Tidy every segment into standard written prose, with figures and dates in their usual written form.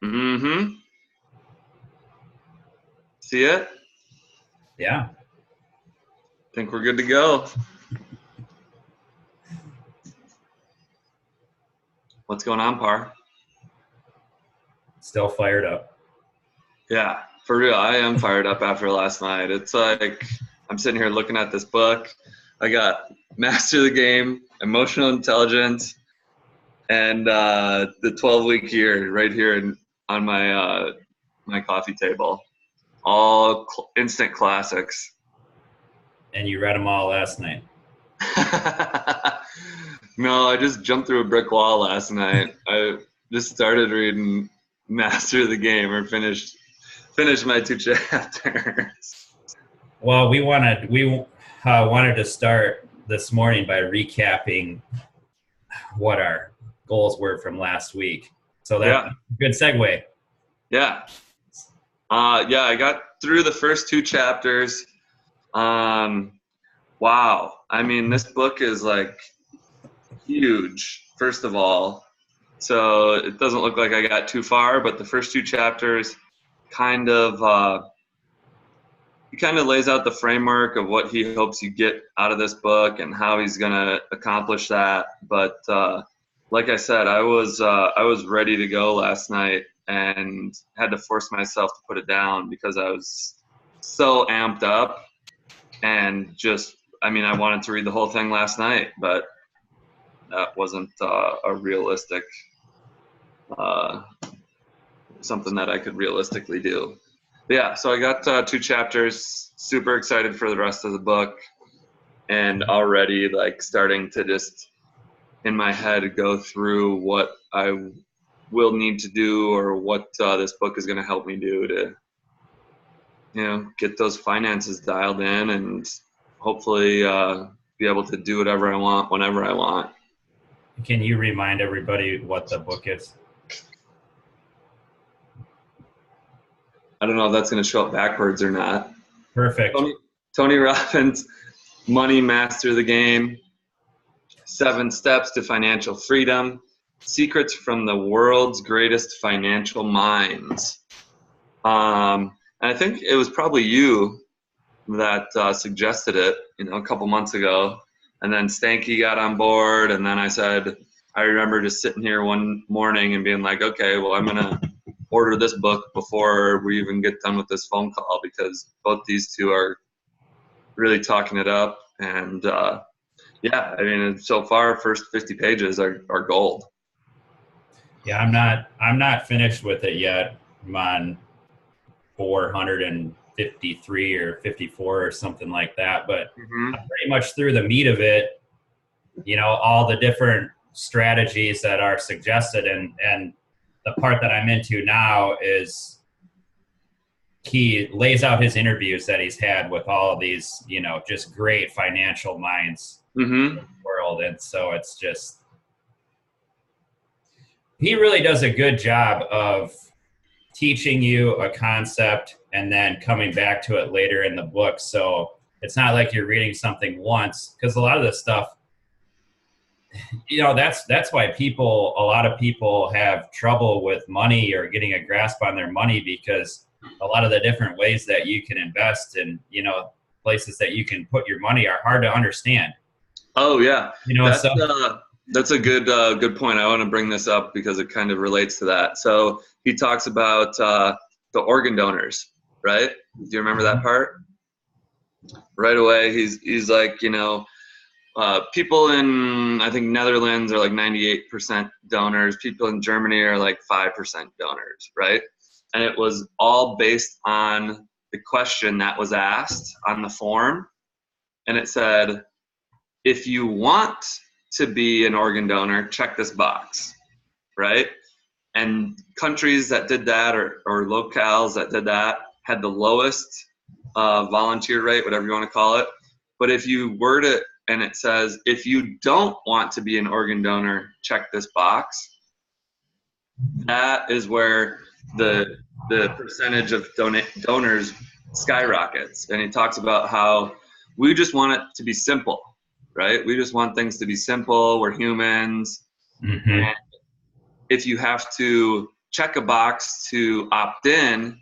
Mm-hmm. See it? Yeah. Think we're good to go. What's going on, Par? Still fired up. Yeah, for real. I am fired up after last night. It's like I'm sitting here looking at this book. I got Master of the Game, Emotional Intelligence, and the 12-week year right here on my coffee table. All instant classics. And you read them all last night. No, I just jumped through a brick wall last night. I just started reading Master of the Game, or finished my 2 chapters. Well, we wanted to start this morning by recapping what our goals were from last week. So that's a good segue. Yeah. Yeah, I got through the first 2 chapters. Wow. I mean, this book is like huge, first of all. So it doesn't look like I got too far, but the first 2 chapters kind of he kind of lays out the framework of what he hopes you get out of this book and how he's going to accomplish that. But like I said, I was ready to go last night and had to force myself to put it down because I was so amped up and just, I mean, I wanted to read the whole thing last night, but that wasn't a realistic something that I could realistically do. But yeah, so I got 2 chapters, super excited for the rest of the book, and already like starting to just in my head go through what I will need to do or what this book is going to help me do to, get those finances dialed in and hopefully be able to do whatever I want whenever I want. Can you remind everybody what the book is? I don't know if that's going to show up backwards or not. Perfect. Tony Robbins, Money, Master the Game, 7 Steps to Financial Freedom, Secrets from the World's Greatest Financial Minds. And I think it was probably you that suggested it, a couple months ago. And then Stanky got on board, and then I remember just sitting here one morning and being like, okay, well, I'm going to order this book before we even get done with this phone call because both these 2 are really talking it up. And yeah, I mean, so far, first 50 pages are gold. Yeah, I'm not finished with it yet. I'm on 453 or 54 or something like that, but I'm pretty much through the meat of it. All the different strategies that are suggested, and the part that I'm into now is he lays out his interviews that he's had with all of these, just great financial minds in the world. And so it's just, he really does a good job of teaching you a concept and then coming back to it later in the book. So it's not like you're reading something once, because a lot of this stuff, that's why a lot of people have trouble with money or getting a grasp on their money, because a lot of the different ways that you can invest and, places that you can put your money are hard to understand. Oh yeah. That's a good point. I want to bring this up because it kind of relates to that. So he talks about the organ donors, right? Do you remember that part? Right away, he's like, people in, I think, Netherlands are like 98% donors. People in Germany are like 5% donors, right? And it was all based on the question that was asked on the form. And it said, if you want to be an organ donor, check this box, right? And countries that did that, or locales that did that, had the lowest volunteer rate, whatever you want to call it. But if you word it and it says, if you don't want to be an organ donor, check this box, that is where the percentage of donors skyrockets. And he talks about how we just want it to be simple, right? We just want things to be simple. We're humans. And if you have to check a box to opt in,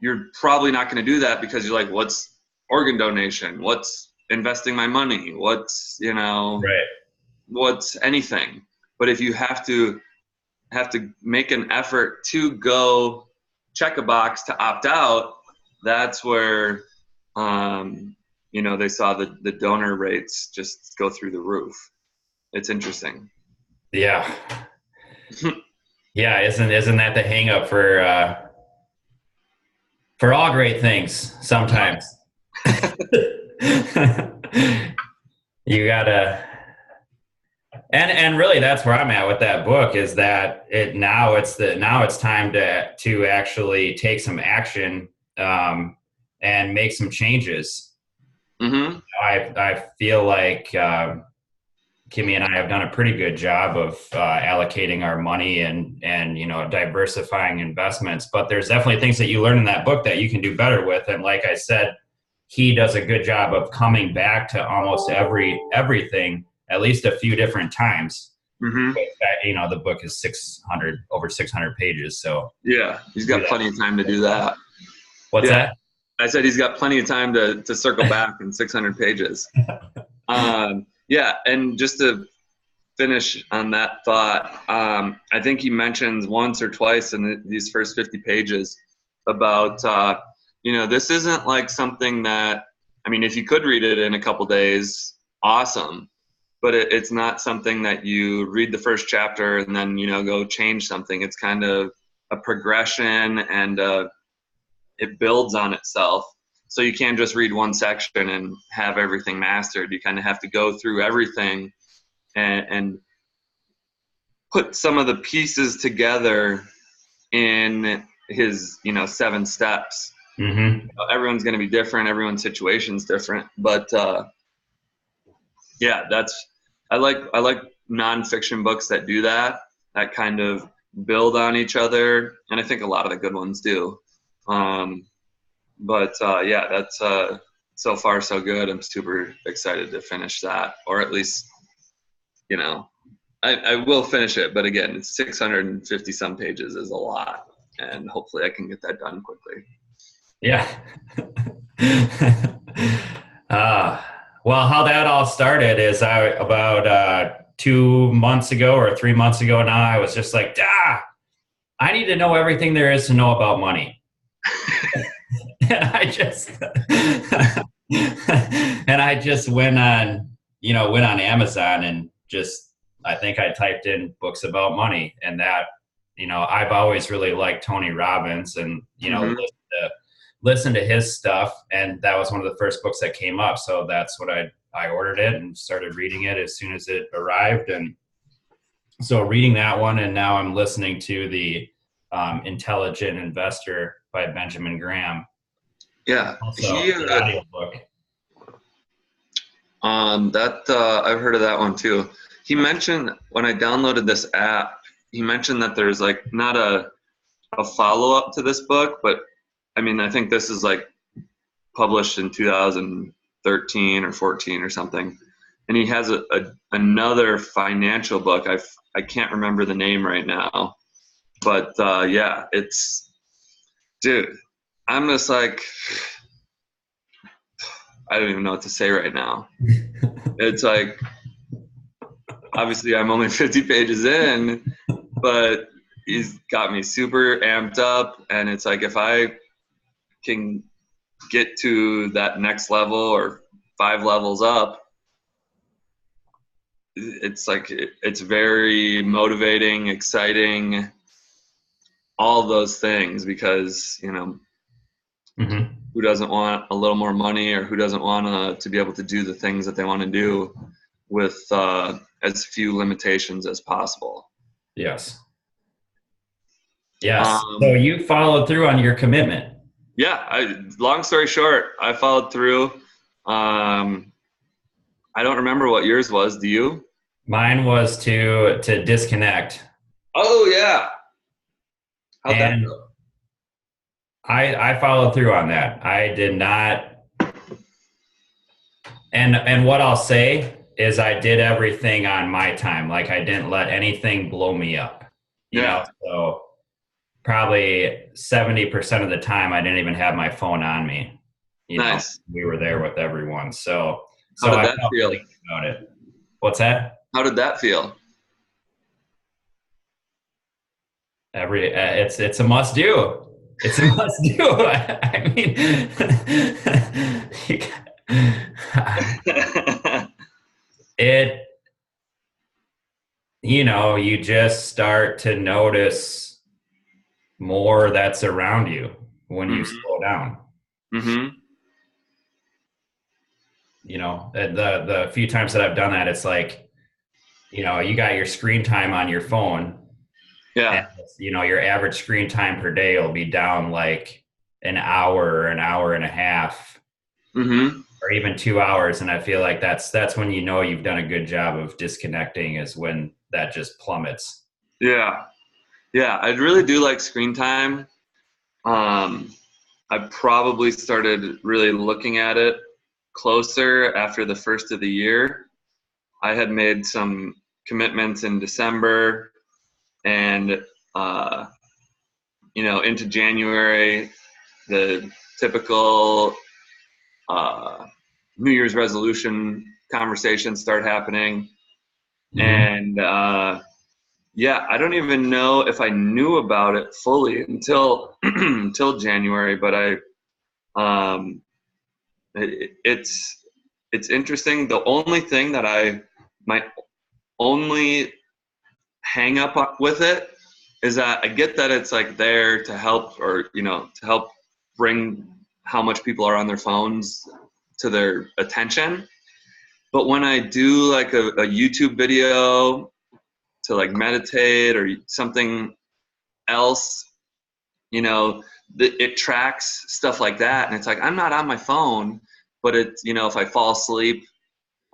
you're probably not going to do that because you're like, what's organ donation? What's investing my money? What's, Right. what's anything? But if you have to make an effort to go check a box to opt out, that's where, they saw the donor rates just go through the roof. It's interesting. Yeah. Yeah. Isn't that the hang up for all great things sometimes? You gotta, and really that's where I'm at with that book, is that now it's time to actually take some action, and make some changes. Mm-hmm. I feel like Kimmy and I have done a pretty good job of allocating our money and diversifying investments. But there's definitely things that you learn in that book that you can do better with. And like I said, he does a good job of coming back to almost everything at least a few different times. Mm-hmm. But, the book is over 600 pages. So yeah, he's got plenty of time to do that. What's that? I said he's got plenty of time to circle back in 600 pages. Yeah, and just to finish on that thought, I think he mentions once or twice in these first 50 pages about, this isn't like something that, if you could read it in a couple days, awesome. But it's not something that you read the first chapter and then, go change something. It's kind of a progression, and it builds on itself. So you can't just read one section and have everything mastered. You kind of have to go through everything and put some of the pieces together in his, 7 steps. Mm-hmm. Everyone's going to be different. Everyone's situation's different. But yeah, I like nonfiction books that do that kind of build on each other, and I think a lot of the good ones do. But yeah, that's so far so good. I'm super excited to finish that, or at least, I will finish it. But again, it's 650 some pages is a lot, and hopefully I can get that done quickly. Yeah. Well, how that all started is about 2 months ago or 3 months ago now, I was just like, I need to know everything there is to know about money. And I just went on Amazon and I think I typed in books about money, and that, I've always really liked Tony Robbins, and, Mm-hmm. listen to his stuff, and that was one of the first books that came up. So that's what I ordered it and started reading it as soon as it arrived. And so reading that one, and now I'm listening to the Intelligent Investor by Benjamin Graham. Yeah, audiobook. I've heard of that one too. He mentioned when I downloaded this app, he mentioned that there's like not a follow-up to this book, but I think this is like published in 2013 or 14 or something. And he has another financial book. I can't remember the name right now, but yeah, dude, I'm just like, I don't even know what to say right now. It's like, obviously I'm only 50 pages in, but he's got me super amped up. And it's like, if I can get to that next level or 5 levels up, it's like, it's very motivating, exciting, all those things, because, Mm-hmm. who doesn't want a little more money, or who doesn't want to be able to do the things that they want to do with as few limitations as possible. Yes. Yes. So you followed through on your commitment. Yeah. Long story short, I followed through. I don't remember what yours was. Do you? Mine was to disconnect. Oh yeah. How'd that go? I followed through on that. I did not. And what I'll say is I did everything on my time. Like, I didn't let anything blow me up. You know? So probably 70% of the time I didn't even have my phone on me. Nice. We were there with everyone. So How did I that felt feel? really good about it. What's that? How did that feel? It's a must do. It's a must do. I mean, it, you just start to notice more that's around you when you Mm-hmm. slow down. Mm-hmm. The few times that I've done that, it's like, you got your screen time on your phone, and Yeah. your average screen time per day will be down like an hour or an hour and a half, Mm-hmm. or even 2 hours. And I feel like that's when you've done a good job of disconnecting, is when that just plummets. Yeah. Yeah. I really do like screen time. Um, I probably started really looking at it closer after the first of the year. I had made some commitments in December and, uh, into January, the typical New Year's resolution conversations start happening. Mm-hmm. And yeah, I don't even know if I knew about it fully until until January, but um, it's interesting. The only thing that my only hang up with it is that I get that it's like there to help, or to help bring how much people are on their phones to their attention. But when I do like a YouTube video to like meditate or something else, it tracks stuff like that, and it's like I'm not on my phone, but it's if I fall asleep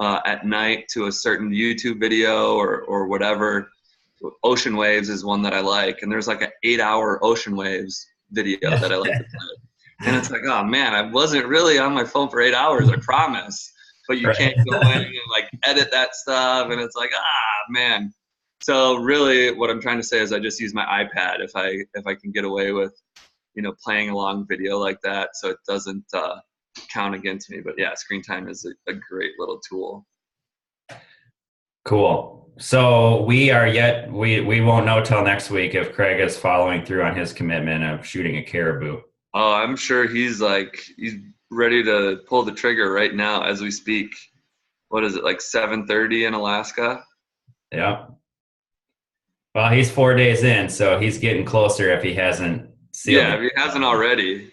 at night to a certain YouTube video or whatever. Ocean waves is one that I like, and there's like an 8-hour ocean waves video that I like to play. And it's like, oh man, I wasn't really on my phone for 8 hours, I promise. But you Right. can't go in and like edit that stuff, and it's like, man. So really, what I'm trying to say is, I just use my iPad if I can get away with, playing a long video like that, so it doesn't count against me. But yeah, screen time is a great little tool. Cool. So we won't know till next week if Craig is following through on his commitment of shooting a caribou. Oh, I'm sure he's ready to pull the trigger right now as we speak. What is it, like 7:30 in Alaska? Yeah. Well, he's 4 days in, so he's getting closer if he hasn't sealed Yeah, if he hasn't already.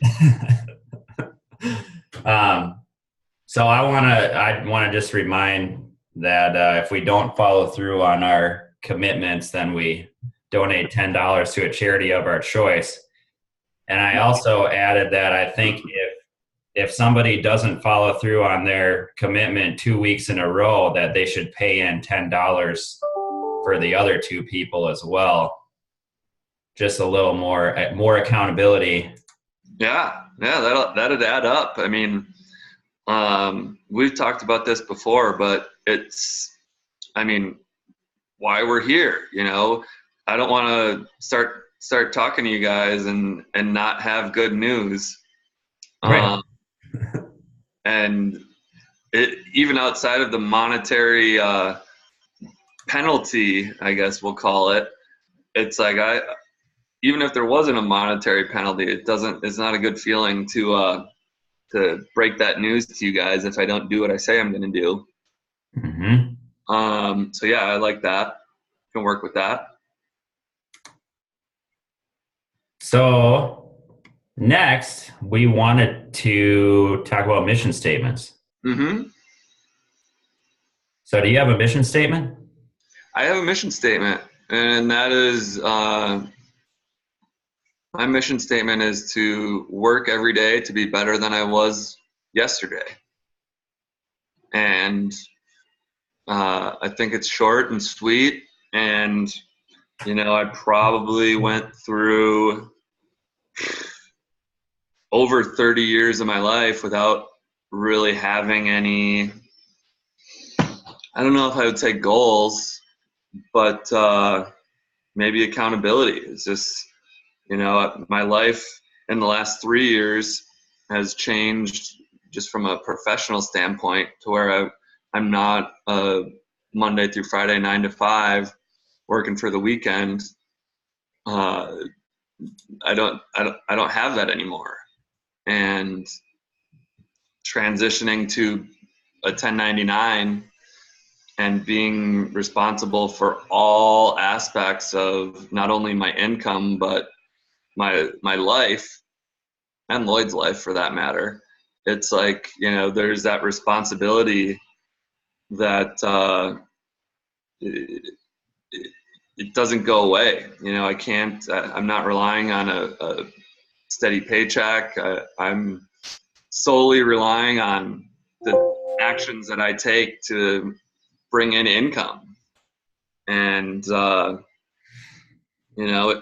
um, so I want to just remind that if we don't follow through on our commitments, then we donate $10 to a charity of our choice. And I also added that I think if somebody doesn't follow through on their commitment 2 weeks in a row, that they should pay in $10 for the other two people as well. Just a little more accountability. Yeah, that'd add up. I mean, we've talked about this before, but I mean, why we're here. I don't want to start talking to you guys and not have good news. Right. And even outside of the monetary penalty, I guess we'll call it, it's like even if there wasn't a monetary penalty, it's not a good feeling to break that news to you guys if I don't do what I say I'm going to do. Mm-hmm. So yeah, I like that. Can work with that. So next, we wanted to talk about mission statements. Mm-hmm. So do you have a mission statement? I have a mission statement, and that is my mission statement is to work every day to be better than I was yesterday. And I think it's short and sweet. And, I probably went through over 30 years of my life without really having any, I don't know if I would say goals, but maybe accountability. It's just, You know, my life in the last 3 years has changed just from a professional standpoint to where I'm not a Monday through Friday 9 to 5 working for the weekend. I don't have that anymore. And transitioning to a 1099 and being responsible for all aspects of not only my income but my life and Lloyd's life for that matter. It's like, you know, there's that responsibility that it doesn't go away. You know, I'm not relying on a steady paycheck. I'm solely relying on the actions that I take to bring in income. And, you know,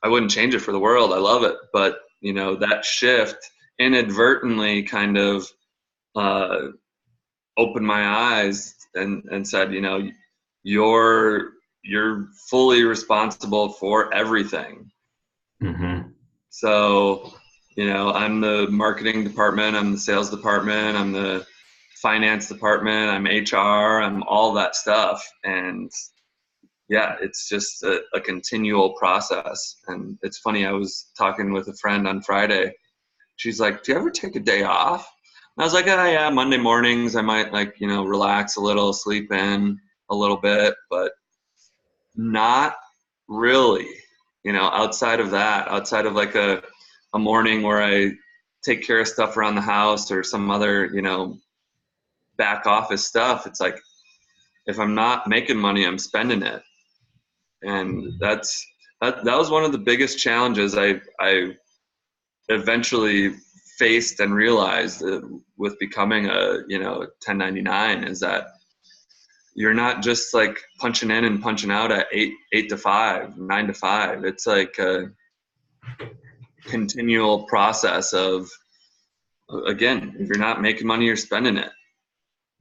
I wouldn't change it for the world. I love it. But, you know, that shift inadvertently kind of opened my eyes and said, you know, you're fully responsible for everything. Mm-hmm. So, you know, I'm the marketing department, I'm the sales department, I'm the finance department, I'm HR, I'm all that stuff. And yeah, it's just a continual process. And it's funny, I was talking with a friend on Friday. She's like, do you ever take a day off? And I was like, oh, yeah, Monday mornings I might, like, you know, relax a little, sleep in a little bit, but not really. You know, outside of that, outside of like a morning where I take care of stuff around the house or some other, you know, back office stuff, it's like, if I'm not making money, I'm spending it. And that was one of the biggest challenges I eventually faced and realized with becoming a, you know, 1099 is that you're not just like punching in and punching out at 8 to 5, 9 to 5. It's like a continual process of, again, if you're not making money, you're spending it.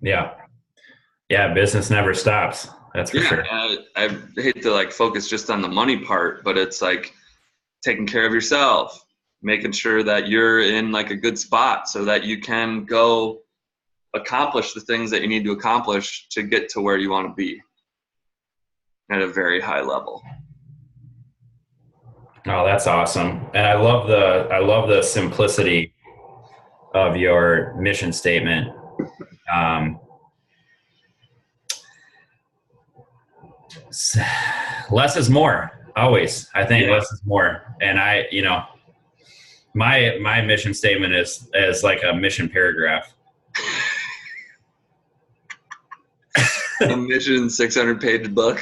Yeah. Yeah. Business never stops. That's for sure. I hate to like focus just on the money part, but it's like taking care of yourself, making sure that you're in like a good spot so that you can go accomplish the things that you need to accomplish to get to where you want to be at a very high level. Oh, that's awesome. And I love the simplicity of your mission statement. Less is more, always. I think less is more. And I, you know, my mission statement is like a mission paragraph. A mission 600-page book.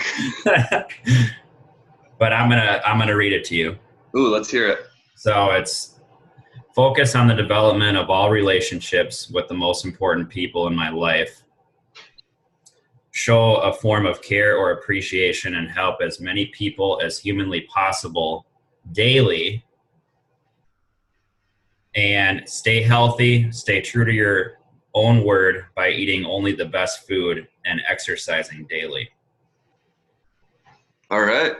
But I'm gonna read it to you. Ooh, let's hear it. So it's focus on the development of all relationships with the most important people in my life. Show a form of care or appreciation and help as many people as humanly possible daily. And stay healthy, stay true to your own word by eating only the best food and exercising daily. All right.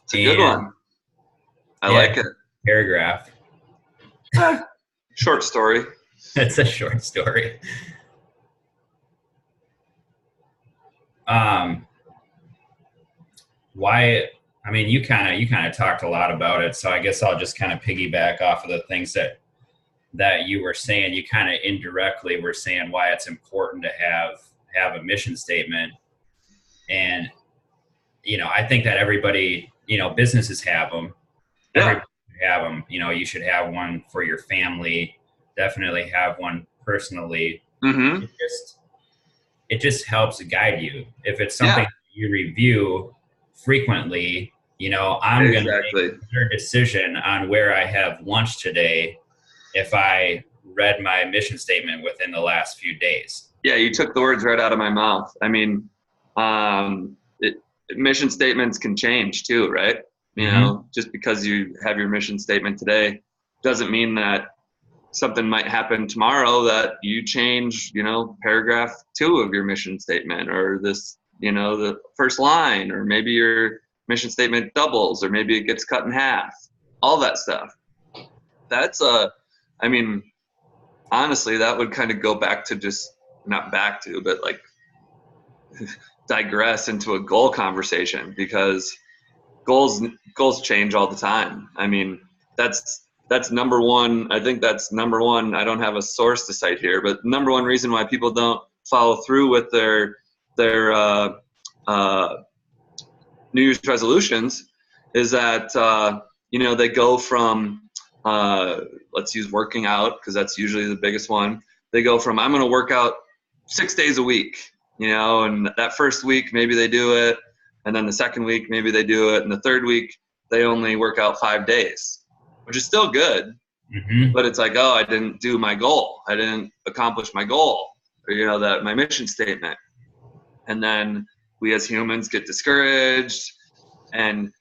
It's a good one. I like it. Paragraph. Short story. It's a short story. Why? I mean, you kind of talked a lot about it, so I guess I'll just kind of piggyback off of the things that you were saying. You kind of indirectly were saying why it's important to have a mission statement. And, you know, I think that everybody, you know, businesses have them. Yeah. Everybody should have them. You know, you should have one for your family. Definitely have one personally. Mm-hmm. It just helps guide you. If it's something you review frequently, you know, I'm going to make a better decision on where I have lunch today if I read my mission statement within the last few days. Yeah, you took the words right out of my mouth. I mean, mission statements can change too, right? You know, just because you have your mission statement today doesn't mean that something might happen tomorrow that you change, you know, paragraph 2 of your mission statement or this the first line, or maybe your mission statement doubles, or maybe it gets cut in half, all that stuff. That's I mean, honestly, that would kind of go back to just, not back to, but like digress into a goal conversation, because goals change all the time. I mean, that's number one. I think that's number one. I don't have a source to cite here, but number one reason why people don't follow through with their New Year's resolutions is that they go from let's use working out, because that's usually the biggest one. They go from, I'm going to work out 6 days a week, and that first week maybe they do it, and then the second week maybe they do it, and the third week they only work out 5 days, which is still good. Mm-hmm. But it's like, oh, I didn't do my goal. I didn't accomplish my goal, or that my mission statement. And then we as humans get discouraged. And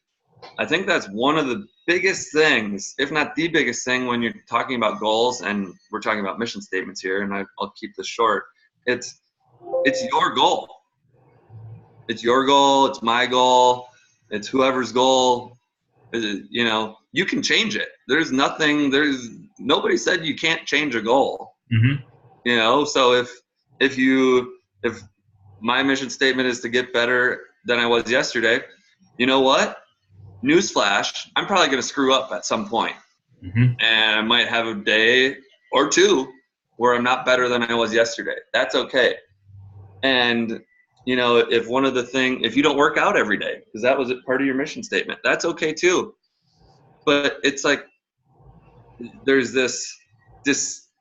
I think that's one of the biggest things, if not the biggest thing, when you're talking about goals, and we're talking about mission statements here, and I'll keep this short. It's your goal. It's your goal. It's my goal. It's whoever's goal. You can change it. Nobody said you can't change a goal. Mm-hmm. So if my mission statement is to get better than I was yesterday, you know what? Newsflash, I'm probably going to screw up at some point. Mm-hmm. And I might have a day or two where I'm not better than I was yesterday. That's okay. And, if you don't work out every day, because that was part of your mission statement, that's okay too. But it's like, there's this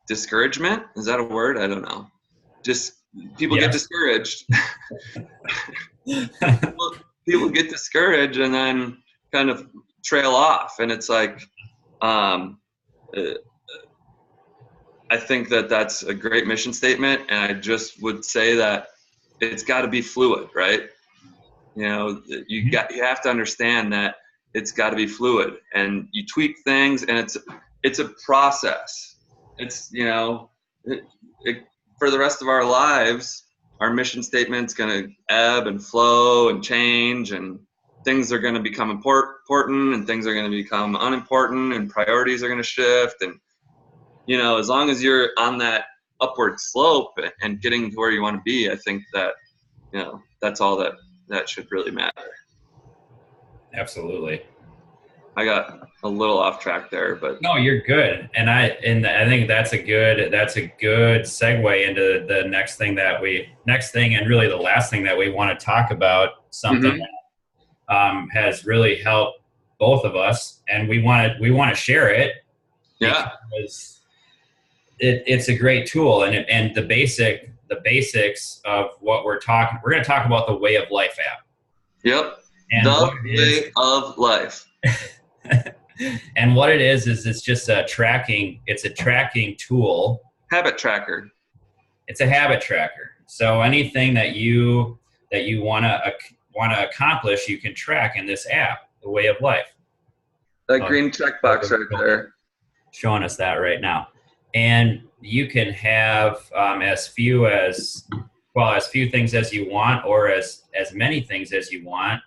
discouragement. Is that a word? I don't know. Just people get discouraged. people get discouraged and then kind of trail off. And it's like, I think that's a great mission statement. And I just would say that it's got to be fluid, right? You have to understand that it's got to be fluid, and you tweak things, and it's a process. It's, for the rest of our lives, our mission statement's going to ebb and flow and change, and things are going to become important, and things are going to become unimportant, and priorities are going to shift. And, as long as you're on that upward slope and getting to where you want to be, I think that, that's all that should really matter. Absolutely. I got a little off track there, but no, you're good. And I think that's a good segue into the next thing, and really the last thing that we want to talk about, something that has really helped both of us, and we want to share it. Yeah. Because it's a great tool, and the basics of what we're going to talk about the Way of Life app. Yep. And the Way of Life. And what it is it's just a tracking tool. Habit tracker. It's a habit tracker. So anything that you want to accomplish, you can track in this app, the Way of Life. That green checkbox right there. Showing us that right now. And you can have as few things as you want, or as many things as you want.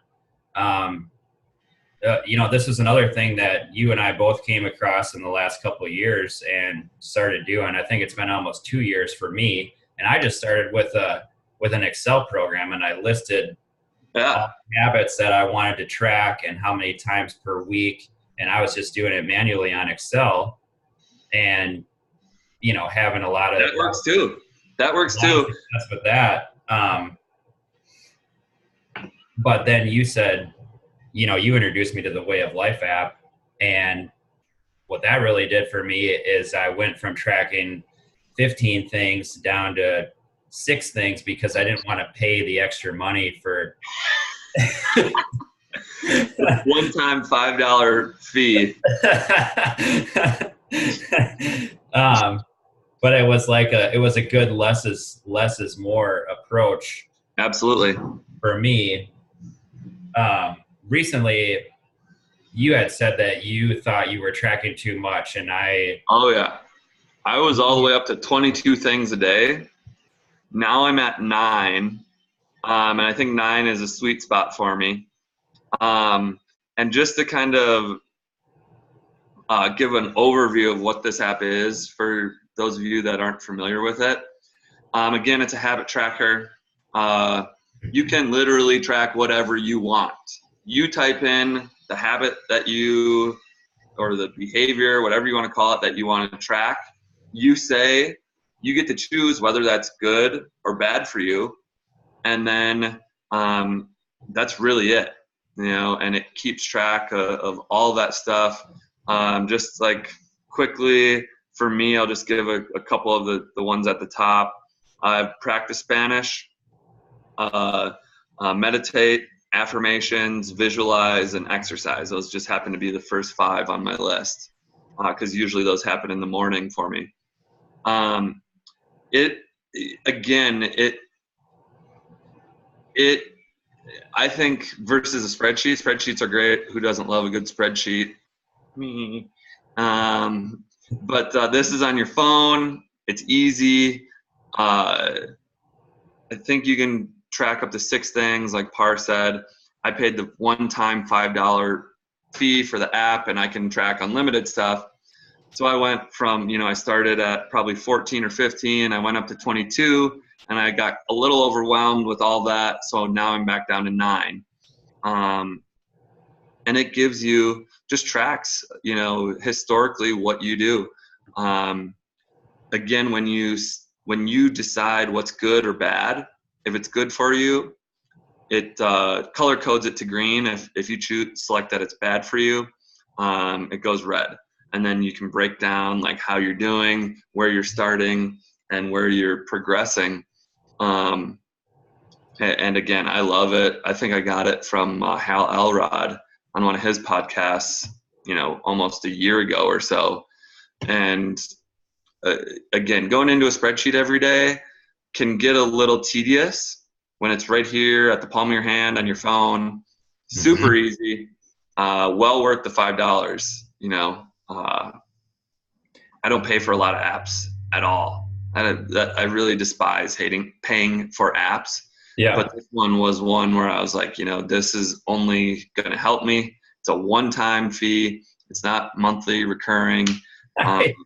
This is another thing that you and I both came across in the last couple of years and started doing. I think it's been almost 2 years for me. And I just started with an Excel program, and I listed habits that I wanted to track and how many times per week. And I was just doing it manually on Excel, and, having a lot of... That works too. Success with that. But then you said, you introduced me to the Way of Life app, and what that really did for me is I went from tracking 15 things down to 6 things, because I didn't want to pay the extra money for one-time $5 fee. But it was a good less is more approach. Absolutely. For me. Recently, you had said that you thought you were tracking too much, and Oh yeah, I was all the way up to 22 things a day. Now I'm at 9, And I think 9 is a sweet spot for me. And just to kind of give an overview of what this app is for those of you that aren't familiar with it. Again, it's a habit tracker. You can literally track whatever you want. You type in the habit that you, or the behavior, whatever you want to call it, that you want to track. You say, you get to choose whether that's good or bad for you. And then that's really it, and it keeps track of all that stuff. Just like quickly for me, I'll just give a couple of the ones at the top. Practice Spanish, meditate, affirmations, visualize, and exercise. Those just happen to be the first 5 on my list because usually those happen in the morning for me. I think versus a spreadsheet, spreadsheets are great. Who doesn't love a good spreadsheet? Me. But this is on your phone. It's easy. I think you can track up to 6 things, like Par said. I paid the one-time $5 fee for the app, and I can track unlimited stuff. So I went from, I started at probably 14 or 15. I went up to 22, and I got a little overwhelmed with all that. So now I'm back down to 9. And it gives you, just tracks, historically what you do. Again, when you decide what's good or bad, if it's good for you, it color codes it to green. If you select that it's bad for you, it goes red. And then you can break down like how you're doing, where you're starting, and where you're progressing. And again, I love it. I think I got it from Hal Elrod on one of his podcasts, almost a year ago or so. And again, going into a spreadsheet every day can get a little tedious when it's right here at the palm of your hand on your phone. Super easy. Well worth the $5. I don't pay for a lot of apps at all. I really despise paying for apps. Yeah. But this one was one where I was like, this is only going to help me. It's a one-time fee. It's not monthly recurring. It's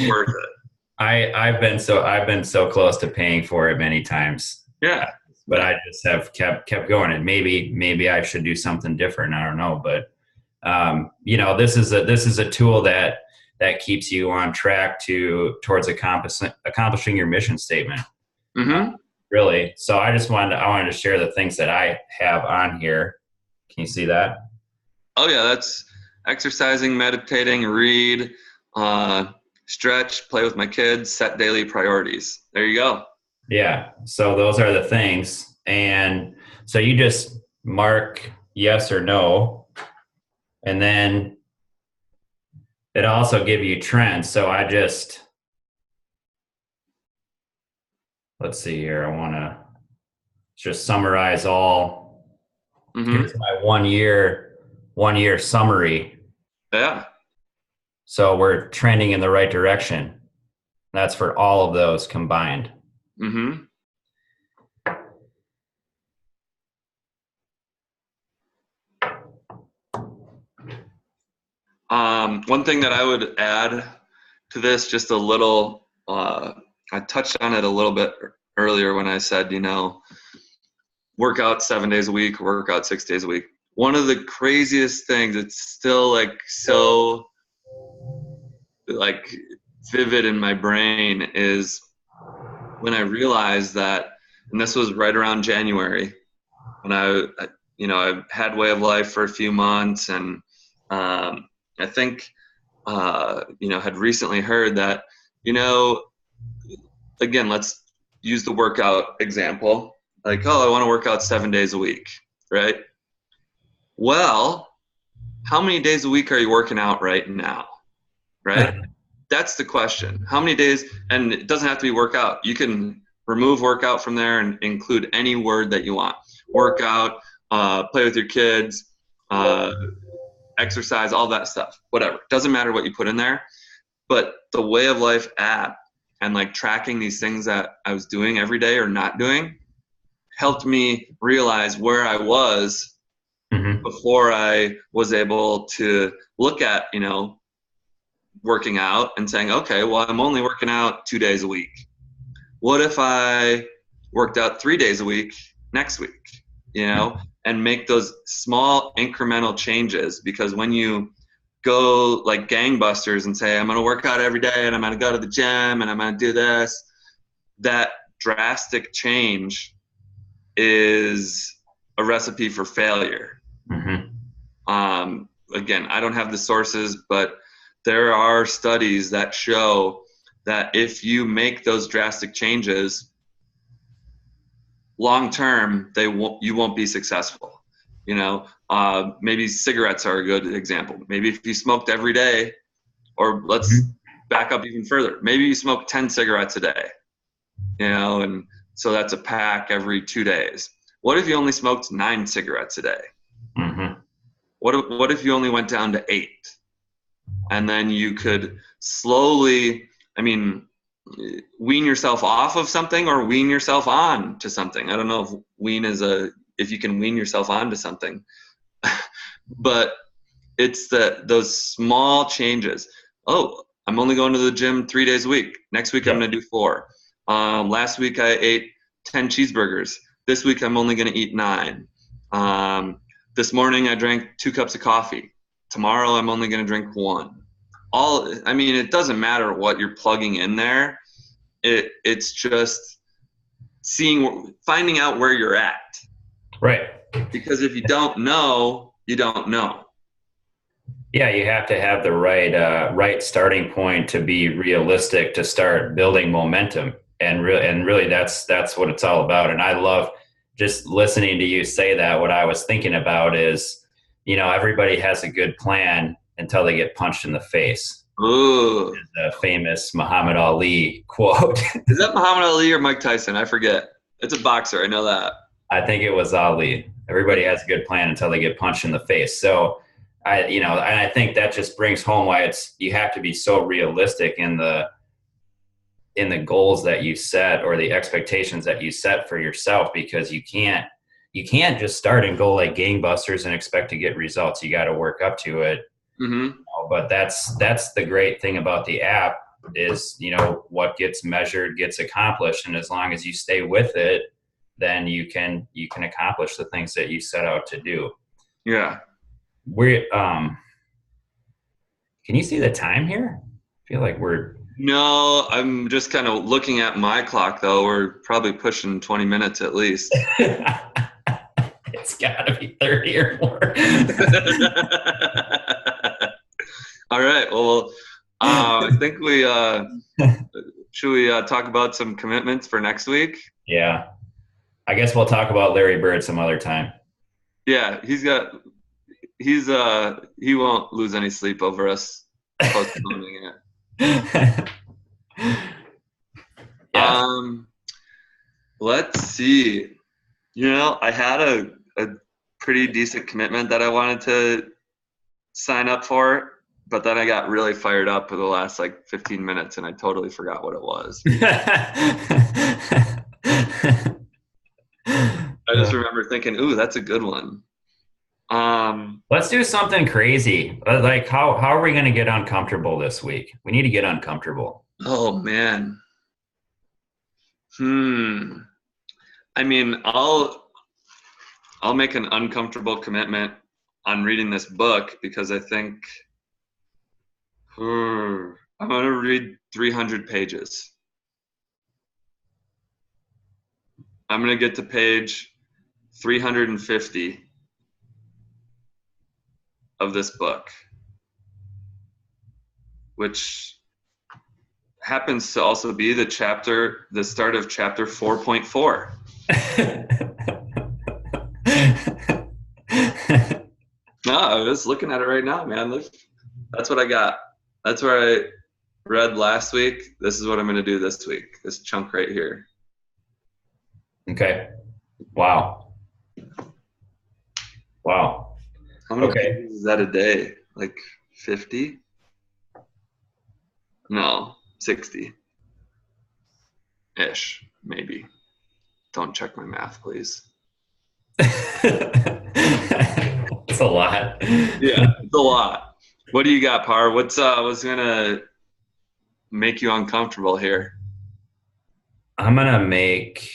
worth it. I've been so close to paying for it many times. Yeah. But I just have kept going, and maybe I should do something different. I don't know, but this is a tool that keeps you on track towards accomplishing your mission statement. Really. So I wanted to share the things that I have on here. Can you see that? Oh yeah, that's exercising, meditating, read, stretch, play with my kids, set daily priorities. There you go. Yeah. So those are the things. And so you just mark yes or no, and then it also give you trends. So I let's see here. I want to just summarize all. Here's my 1 year summary. Yeah. So we're trending in the right direction. That's for all of those combined. One thing that I would add to this, just a little, I touched on it a little bit earlier when I said, work out 7 days a week, work out 6 days a week. One of the craziest things, it's still like so like vivid in my brain, is when I realized that, and this was right around January, when I've had Way of Life for a few months, and I think had recently heard that, again, let's use the workout example. Like, I want to work out 7 days a week, right? Well, how many days a week are you working out right now, right? That's the question. How many days? And it doesn't have to be workout. You can remove workout from there and include any word that you want. Workout, play with your kids, exercise, all that stuff, whatever. Doesn't matter what you put in there. But the Way of Life app and like tracking these things that I was doing every day or not doing helped me realize where I was before I was able to look at, working out and saying, okay, well, I'm only working out 2 days a week. What if I worked out 3 days a week next week, and make those small incremental changes? Because when you go like gangbusters and say, I'm going to work out every day and I'm going to go to the gym and I'm going to do this, that drastic change is a recipe for failure. Again, I don't have the sources, but there are studies that show that if you make those drastic changes, long term, you won't be successful. Maybe cigarettes are a good example. Maybe if you smoked every day, or let's back up even further, maybe you smoke 10 cigarettes a day, and so that's a pack every 2 days. What if you only smoked 9 cigarettes a day? What if you only went down to 8? And then you could slowly, wean yourself off of something or wean yourself on to something. I don't know if you can wean yourself onto something, but it's those small changes. Oh, I'm only going to the gym 3 days a week. Next week I'm going to do 4. Last week I ate 10 cheeseburgers. This week I'm only going to eat 9. This morning I drank 2 cups of coffee. Tomorrow I'm only going to drink 1. It doesn't matter what you're plugging in there. It's just finding out where you're at. Right. Because if you don't know, you don't know. Yeah, you have to have the right starting point to be realistic, to start building momentum, and really that's what it's all about. And I love just listening to you say that. What I was thinking about is, everybody has a good plan until they get punched in the face. Ooh. The famous Muhammad Ali quote. Is that Muhammad Ali or Mike Tyson? I forget. It's a boxer. I know that. I think it was Ali. Everybody has a good plan until they get punched in the face. So and I think that just brings home why you have to be so realistic in the goals that you set, or the expectations that you set for yourself, because you can't just start and go like gangbusters and expect to get results. You got to work up to it. But that's the great thing about the app is, what gets measured gets accomplished. And as long as you stay with it, then you can accomplish the things that you set out to do. Yeah. Can you see the time here? I feel like No, I'm just kind of looking at my clock though. We're probably pushing 20 minutes at least. It's gotta be 30 or more. All right. Well, I think should we talk about some commitments for next week? Yeah. I guess we'll talk about Larry Bird some other time. Yeah, he won't lose any sleep over us postponing it. Yeah. Let's see. I had a pretty decent commitment that I wanted to sign up for, but then I got really fired up for the last 15 minutes and I totally forgot what it was. I just remember thinking, ooh, that's a good one. Let's do something crazy. Like how are we going to get uncomfortable this week? We need to get uncomfortable. Oh man. I'll make an uncomfortable commitment on reading this book, because I think I'm going to read 300 pages. I'm going to get to page 350 of this book, which happens to also be the start of chapter 4.4. No, I was looking at it right now, man. Look, that's what I got. That's where I read last week. This is what I'm going to do this week. This chunk right here. Okay. Wow. How many pages is that a day? 50? No, 60. ish, maybe. Don't check my math, please. It's a lot. Yeah, it's a lot. What do you got, Par? What's gonna make you uncomfortable here? I'm gonna make.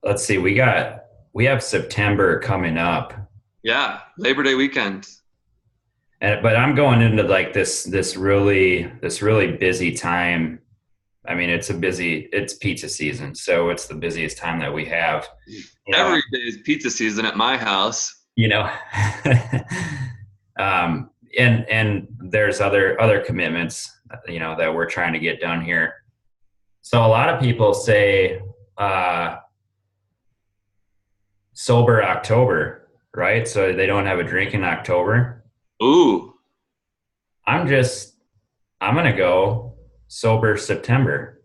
Let's see. We have September coming up. Yeah, Labor Day weekend. But I'm going into like this really busy time. I mean, it's pizza season, so it's the busiest time that we have. Every day is pizza season at my house. And there's other commitments, that we're trying to get done here. So a lot of people say sober October, right? So they don't have a drink in October. Ooh. I'm gonna go sober September.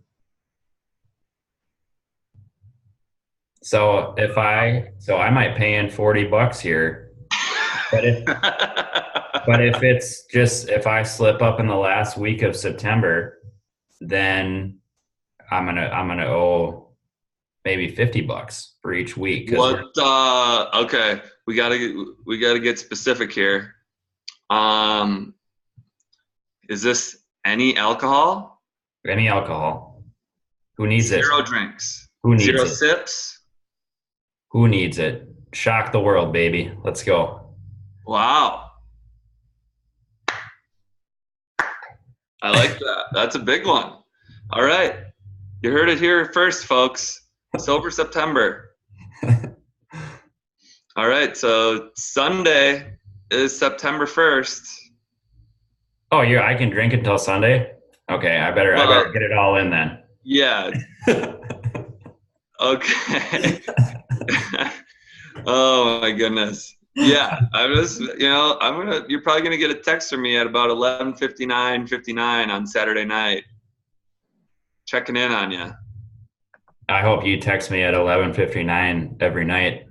So I might pay in $40 here, but if I slip up in the last week of September, then I'm gonna owe maybe $50 for each week. Okay, we gotta get specific here. Is this any alcohol? Any alcohol? Who needs it? Zero drinks. Who needs Zero it? sips. Who needs it? Shock the world, baby. Let's go. Wow. I like that. That's a big one. All right. You heard it here first, folks. Sober September. All right. So Sunday is September 1st. Oh, I can drink until Sunday? Okay, I better get it all in then. Yeah. Okay. Oh my goodness. Yeah, you're probably gonna get a text from me at about 11:59 on Saturday night, checking in on you. I hope you text me at 11:59 every night.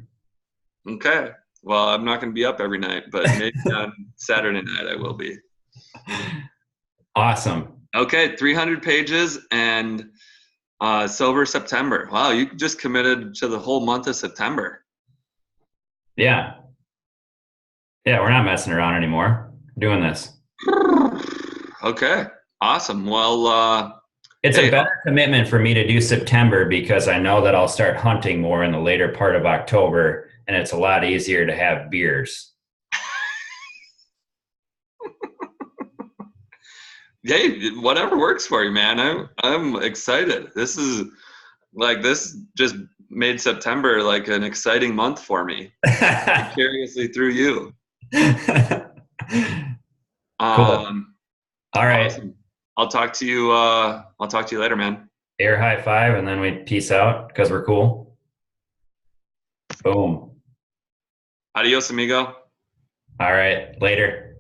Okay. Well, I'm not gonna be up every night, but maybe on Saturday night I will be. Awesome. Okay, 300 pages and sober September. Wow, you just committed to the whole month of September. Yeah. Yeah, we're not messing around anymore. We're doing this. Okay, awesome. Well, it's a better commitment for me to do September because I know that I'll start hunting more in the later part of October, and it's a lot easier to have beers. Hey, whatever works for you, man. I'm excited. This just made September like an exciting month for me. Vicariously through you. Cool. All right. Awesome. I'll talk to you later, man. Air high five and then we peace out because we're cool. Boom. Adios, amigo. All right. Later.